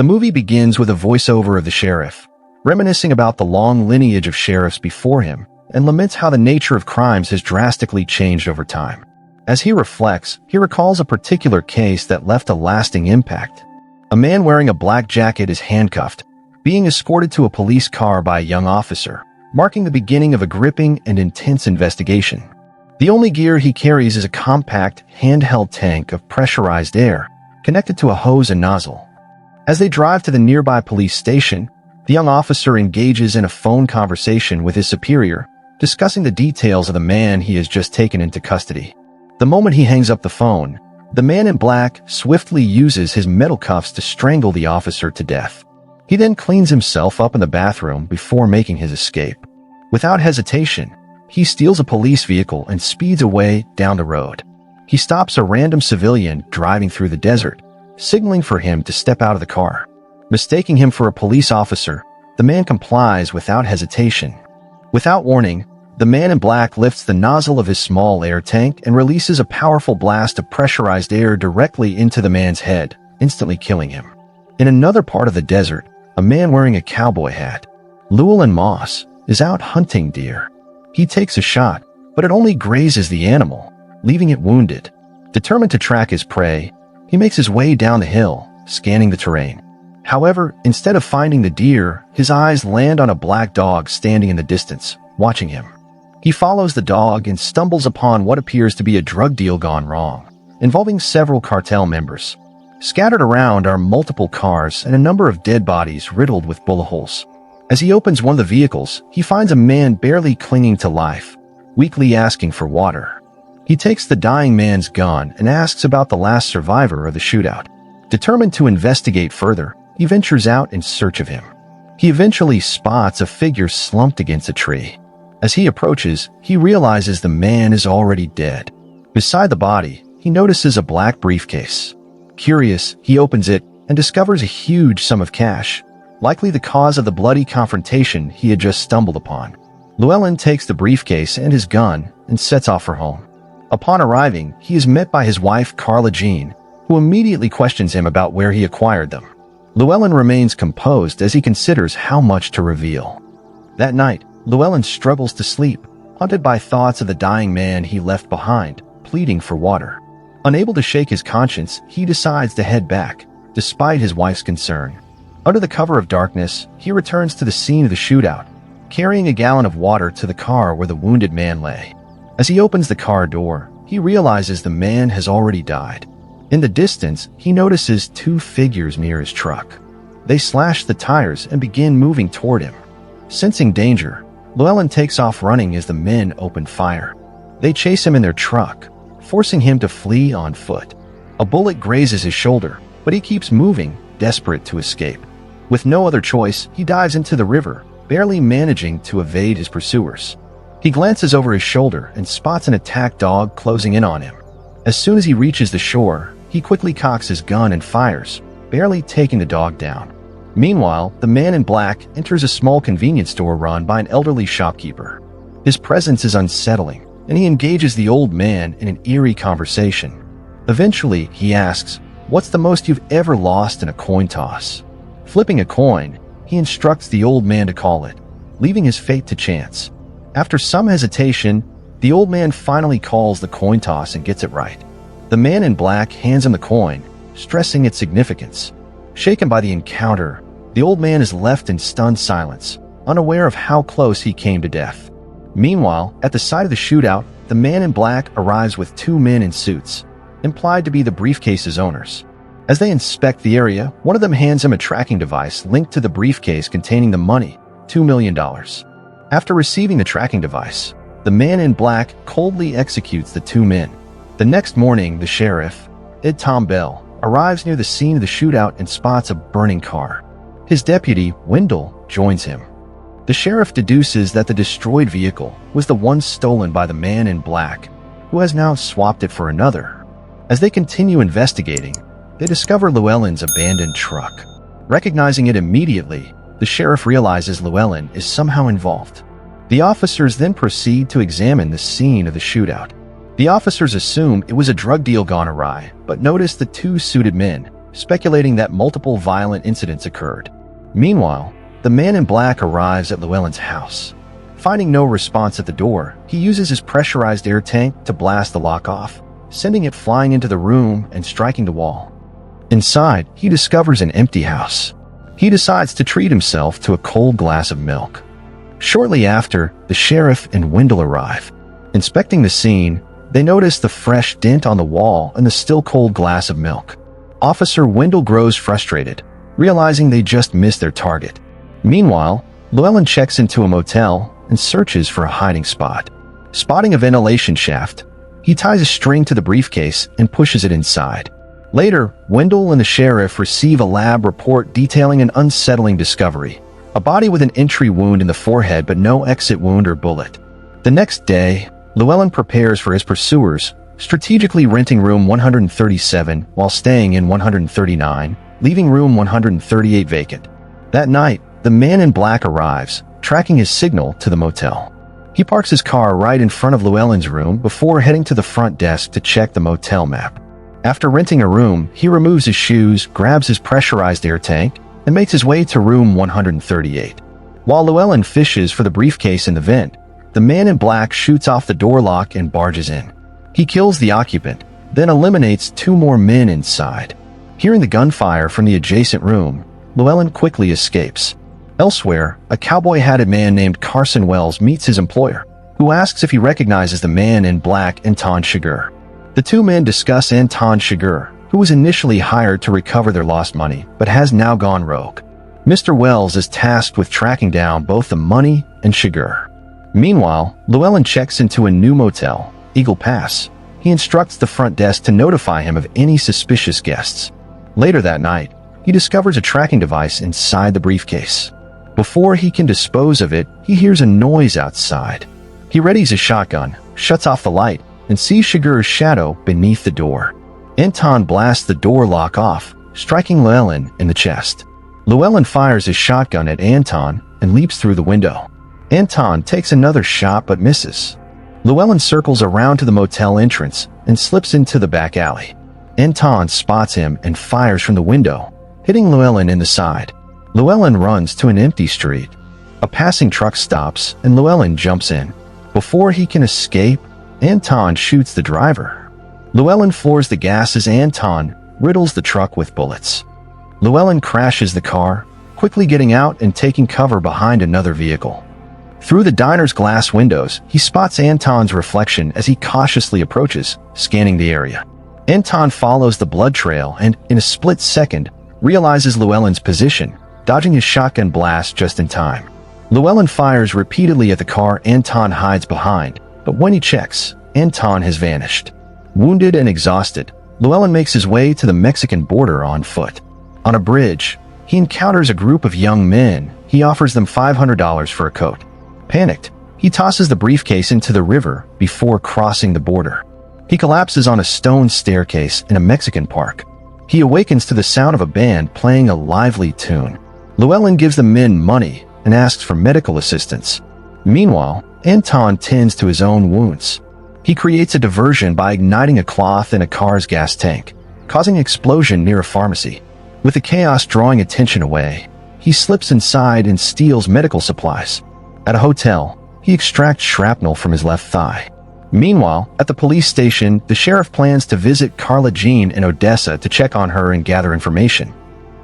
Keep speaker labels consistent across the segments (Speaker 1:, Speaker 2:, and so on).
Speaker 1: The movie begins with a voiceover of the sheriff, reminiscing about the long lineage of sheriffs before him, and laments how the nature of crimes has drastically changed over time. As he reflects, he recalls a particular case that left a lasting impact. A man wearing a black jacket is handcuffed, being escorted to a police car by a young officer, marking the beginning of a gripping and intense investigation. The only gear he carries is a compact, handheld tank of pressurized air, connected to a hose and nozzle. As they drive to the nearby police station, the young officer engages in a phone conversation with his superior, discussing the details of the man he has just taken into custody. The moment he hangs up the phone, the man in black swiftly uses his metal cuffs to strangle the officer to death. He then cleans himself up in the bathroom before making his escape. Without hesitation, he steals a police vehicle and speeds away down the road. He stops a random civilian driving through the desert, signaling for him to step out of the car. Mistaking him for a police officer, the man complies without hesitation. Without warning, the man in black lifts the nozzle of his small air tank and releases a powerful blast of pressurized air directly into the man's head, instantly killing him. In another part of the desert, a man wearing a cowboy hat, Llewellyn Moss, is out hunting deer. He takes a shot, but it only grazes the animal, leaving it wounded. Determined to track his prey, he makes his way down the hill, scanning the terrain. However, instead of finding the deer, his eyes land on a black dog standing in the distance, watching him. He follows the dog and stumbles upon what appears to be a drug deal gone wrong, involving several cartel members. Scattered around are multiple cars and a number of dead bodies riddled with bullet holes. As he opens one of the vehicles, he finds a man barely clinging to life, weakly asking for water. He takes the dying man's gun and asks about the last survivor of the shootout. Determined to investigate further, he ventures out in search of him. He eventually spots a figure slumped against a tree. As he approaches, he realizes the man is already dead. Beside the body, he notices a black briefcase. Curious, he opens it and discovers a huge sum of cash, likely the cause of the bloody confrontation he had just stumbled upon. Llewellyn takes the briefcase and his gun and sets off for home. Upon arriving, he is met by his wife, Carla Jean, who immediately questions him about where he acquired them. Llewellyn remains composed as he considers how much to reveal. That night, Llewellyn struggles to sleep, haunted by thoughts of the dying man he left behind, pleading for water. Unable to shake his conscience, he decides to head back, despite his wife's concern. Under the cover of darkness, he returns to the scene of the shootout, carrying a gallon of water to the car where the wounded man lay. As he opens the car door, he realizes the man has already died. In the distance, he notices two figures near his truck. They slash the tires and begin moving toward him. Sensing danger, Llewellyn takes off running as the men open fire. They chase him in their truck, forcing him to flee on foot. A bullet grazes his shoulder, but he keeps moving, desperate to escape. With no other choice, he dives into the river, barely managing to evade his pursuers. He glances over his shoulder and spots an attack dog closing in on him. As soon as he reaches the shore, he quickly cocks his gun and fires, barely taking the dog down. Meanwhile, the man in black enters a small convenience store run by an elderly shopkeeper. His presence is unsettling, and he engages the old man in an eerie conversation. Eventually, he asks, "What's the most you've ever lost in a coin toss?" Flipping a coin, he instructs the old man to call it, leaving his fate to chance. After some hesitation, the old man finally calls the coin toss and gets it right. The man in black hands him the coin, stressing its significance. Shaken by the encounter, the old man is left in stunned silence, unaware of how close he came to death. Meanwhile, at the site of the shootout, the man in black arrives with two men in suits, implied to be the briefcase's owners. As they inspect the area, one of them hands him a tracking device linked to the briefcase containing the money, $2 million. After receiving the tracking device, the man in black coldly executes the two men. The next morning, the sheriff, Tom Bell, arrives near the scene of the shootout and spots a burning car. His deputy, Wendell, joins him. The sheriff deduces that the destroyed vehicle was the one stolen by the man in black, who has now swapped it for another. As they continue investigating, they discover Llewellyn's abandoned truck. Recognizing it immediately, the sheriff realizes Llewellyn is somehow involved. The officers then proceed to examine the scene of the shootout. The officers assume it was a drug deal gone awry, but notice the two suited men, speculating that multiple violent incidents occurred. Meanwhile, the man in black arrives at Llewellyn's house. Finding no response at the door, he uses his pressurized air tank to blast the lock off, sending it flying into the room and striking the wall. Inside, he discovers an empty house. He decides to treat himself to a cold glass of milk. Shortly after, the sheriff and Wendell arrive. Inspecting the scene, they notice the fresh dent on the wall and the still cold glass of milk. Officer Wendell grows frustrated, realizing they just missed their target. Meanwhile, Llewellyn checks into a motel and searches for a hiding spot. Spotting a ventilation shaft, he ties a string to the briefcase and pushes it inside. Later, Wendell and the sheriff receive a lab report detailing an unsettling discovery: a body with an entry wound in the forehead but no exit wound or bullet. The next day, Llewellyn prepares for his pursuers, strategically renting room 137 while staying in 139, leaving room 138 vacant. That night, the man in black arrives, tracking his signal to the motel. He parks his car right in front of Llewellyn's room before heading to the front desk to check the motel map. After renting a room, he removes his shoes, grabs his pressurized air tank, and makes his way to room 138. While Llewellyn fishes for the briefcase in the vent, the man in black shoots off the door lock and barges in. He kills the occupant, then eliminates 2 more men inside. Hearing the gunfire from the adjacent room, Llewellyn quickly escapes. Elsewhere, a cowboy-hatted man named Carson Wells meets his employer, who asks if he recognizes the man in black, Anton Chigurh. The 2 men discuss Anton Chigurh, who was initially hired to recover their lost money, but has now gone rogue. Mr. Wells is tasked with tracking down both the money and Chigurh. Meanwhile, Llewellyn checks into a new motel, Eagle Pass. He instructs the front desk to notify him of any suspicious guests. Later that night, he discovers a tracking device inside the briefcase. Before he can dispose of it, he hears a noise outside. He readies his shotgun, shuts off the light, and sees Chigurh's shadow beneath the door. Anton blasts the door lock off, striking Llewellyn in the chest. Llewellyn fires his shotgun at Anton and leaps through the window. Anton takes another shot but misses. Llewellyn circles around to the motel entrance and slips into the back alley. Anton spots him and fires from the window, hitting Llewellyn in the side. Llewellyn runs to an empty street. A passing truck stops and Llewellyn jumps in. Before he can escape, Anton shoots the driver. Llewellyn floors the gas as Anton riddles the truck with bullets. Llewellyn crashes the car, quickly getting out and taking cover behind another vehicle. Through the diner's glass windows, he spots Anton's reflection as he cautiously approaches, scanning the area. Anton follows the blood trail and, in a split second, realizes Llewellyn's position, dodging his shotgun blast just in time. Llewellyn fires repeatedly at the car Anton hides behind, but when he checks, Anton has vanished. Wounded and exhausted, Llewellyn makes his way to the Mexican border on foot. On a bridge, he encounters a group of young men. He offers them $500 for a coat. Panicked, he tosses the briefcase into the river before crossing the border. He collapses on a stone staircase in a Mexican park. He awakens to the sound of a band playing a lively tune. Llewellyn gives the men money and asks for medical assistance. Meanwhile, Anton tends to his own wounds. He creates a diversion by igniting a cloth in a car's gas tank, causing an explosion near a pharmacy. With the chaos drawing attention away, he slips inside and steals medical supplies. At a hotel, he extracts shrapnel from his left thigh. Meanwhile, at the police station, the sheriff plans to visit Carla Jean in Odessa to check on her and gather information.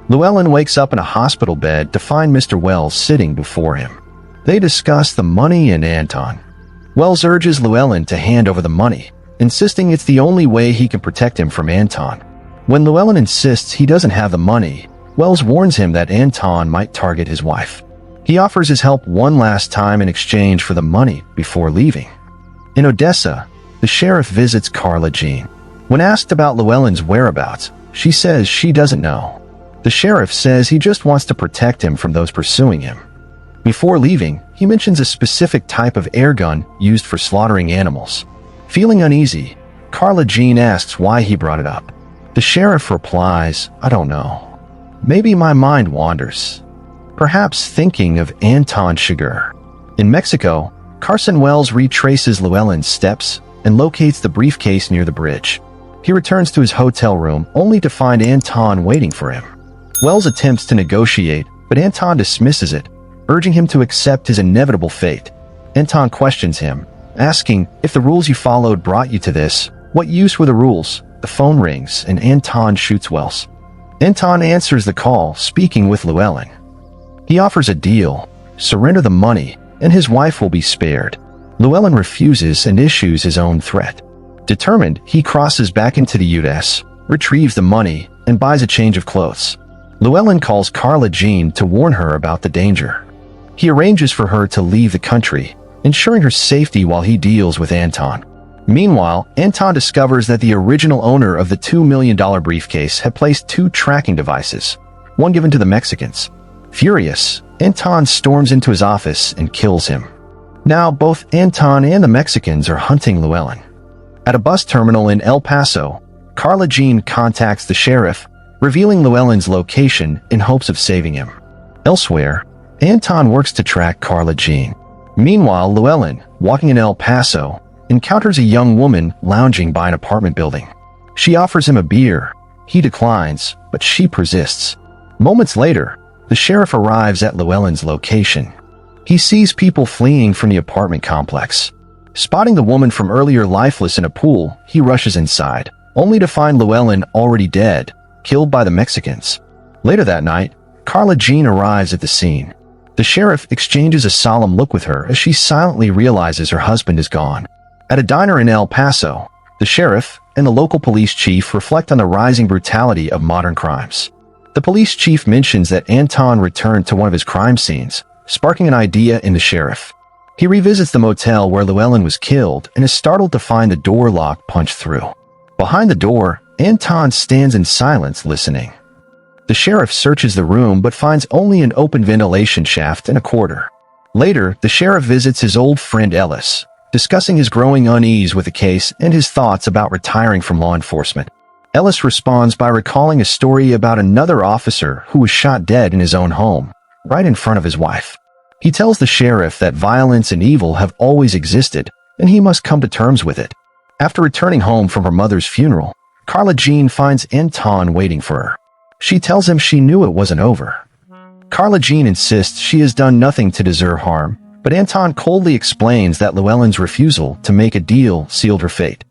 Speaker 1: Llewellyn wakes up in a hospital bed to find Mr. Wells sitting before him. They discuss the money and Anton. Wells urges Llewellyn to hand over the money, insisting it's the only way he can protect him from Anton. When Llewellyn insists he doesn't have the money, Wells warns him that Anton might target his wife. He offers his help one last time in exchange for the money before leaving. In Odessa, the sheriff visits Carla Jean. When asked about Llewellyn's whereabouts, she says she doesn't know. The sheriff says he just wants to protect him from those pursuing him. Before leaving, he mentions a specific type of air gun used for slaughtering animals. Feeling uneasy, Carla Jean asks why he brought it up. The sheriff replies, "I don't know. Maybe my mind wanders." Perhaps thinking of Anton Chigurh. In Mexico, Carson Wells retraces Llewellyn's steps and locates the briefcase near the bridge. He returns to his hotel room only to find Anton waiting for him. Wells attempts to negotiate, but Anton dismisses it, urging him to accept his inevitable fate. Anton questions him, asking, if the rules you followed brought you to this, what use were the rules? The phone rings, and Anton shoots Wells. Anton answers the call, speaking with Llewellyn. He offers a deal: surrender the money, and his wife will be spared. Llewellyn refuses and issues his own threat. Determined, he crosses back into the U.S., retrieves the money, and buys a change of clothes. Llewellyn calls Carla Jean to warn her about the danger. He arranges for her to leave the country, ensuring her safety while he deals with Anton. Meanwhile, Anton discovers that the original owner of the $2 million briefcase had placed 2 tracking devices, one given to the Mexicans. Furious, Anton storms into his office and kills him. Now, both Anton and the Mexicans are hunting Llewellyn. At a bus terminal in El Paso, Carla Jean contacts the sheriff, revealing Llewellyn's location in hopes of saving him. Elsewhere, Anton works to track Carla Jean. Meanwhile, Llewellyn, walking in El Paso, encounters a young woman lounging by an apartment building. She offers him a beer. He declines, but she persists. Moments later, the sheriff arrives at Llewellyn's location. He sees people fleeing from the apartment complex. Spotting the woman from earlier lifeless in a pool, he rushes inside, only to find Llewellyn already dead, killed by the Mexicans. Later that night, Carla Jean arrives at the scene. The sheriff exchanges a solemn look with her as she silently realizes her husband is gone. At a diner in El Paso, the sheriff and the local police chief reflect on the rising brutality of modern crimes. The police chief mentions that Anton returned to one of his crime scenes, sparking an idea in the sheriff. He revisits the motel where Llewellyn was killed and is startled to find the door lock punched through. Behind the door, Anton stands in silence listening. The sheriff searches the room but finds only an open ventilation shaft and a quarter. Later, the sheriff visits his old friend Ellis, discussing his growing unease with the case and his thoughts about retiring from law enforcement. Ellis responds by recalling a story about another officer who was shot dead in his own home, right in front of his wife. He tells the sheriff that violence and evil have always existed, and he must come to terms with it. After returning home from her mother's funeral, Carla Jean finds Anton waiting for her. She tells him she knew it wasn't over. Carla Jean insists she has done nothing to deserve harm, but Anton coldly explains that Llewellyn's refusal to make a deal sealed her fate.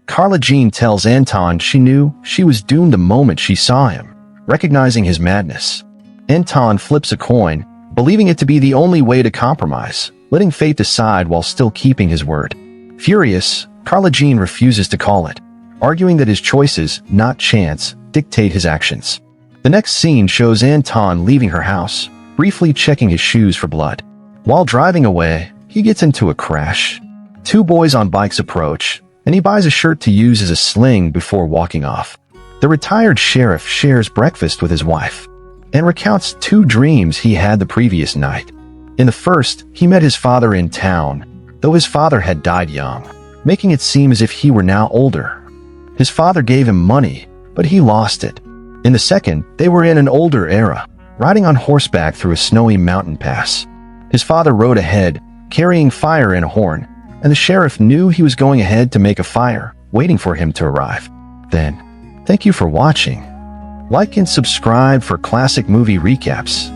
Speaker 1: Carla Jean tells Anton she knew she was doomed the moment she saw him, recognizing his madness. Anton flips a coin, believing it to be the only way to compromise, letting fate decide while still keeping his word. Furious, Carla Jean refuses to call it, arguing that his choices, not chance, dictate his actions. The next scene shows Anton leaving her house, briefly checking his shoes for blood. While driving away, he gets into a crash. 2 boys on bikes approach, and he buys a shirt to use as a sling before walking off. The retired sheriff shares breakfast with his wife and recounts 2 dreams he had the previous night. In the first, he met his father in town, though his father had died young, making it seem as if he were now older. His father gave him money, but he lost it. In the second, they were in an older era, riding on horseback through a snowy mountain pass. His father rode ahead, carrying fire in a horn, and the sheriff knew he was going ahead to make a fire, waiting for him to arrive. Then, thank you for watching. Like and subscribe for classic movie recaps.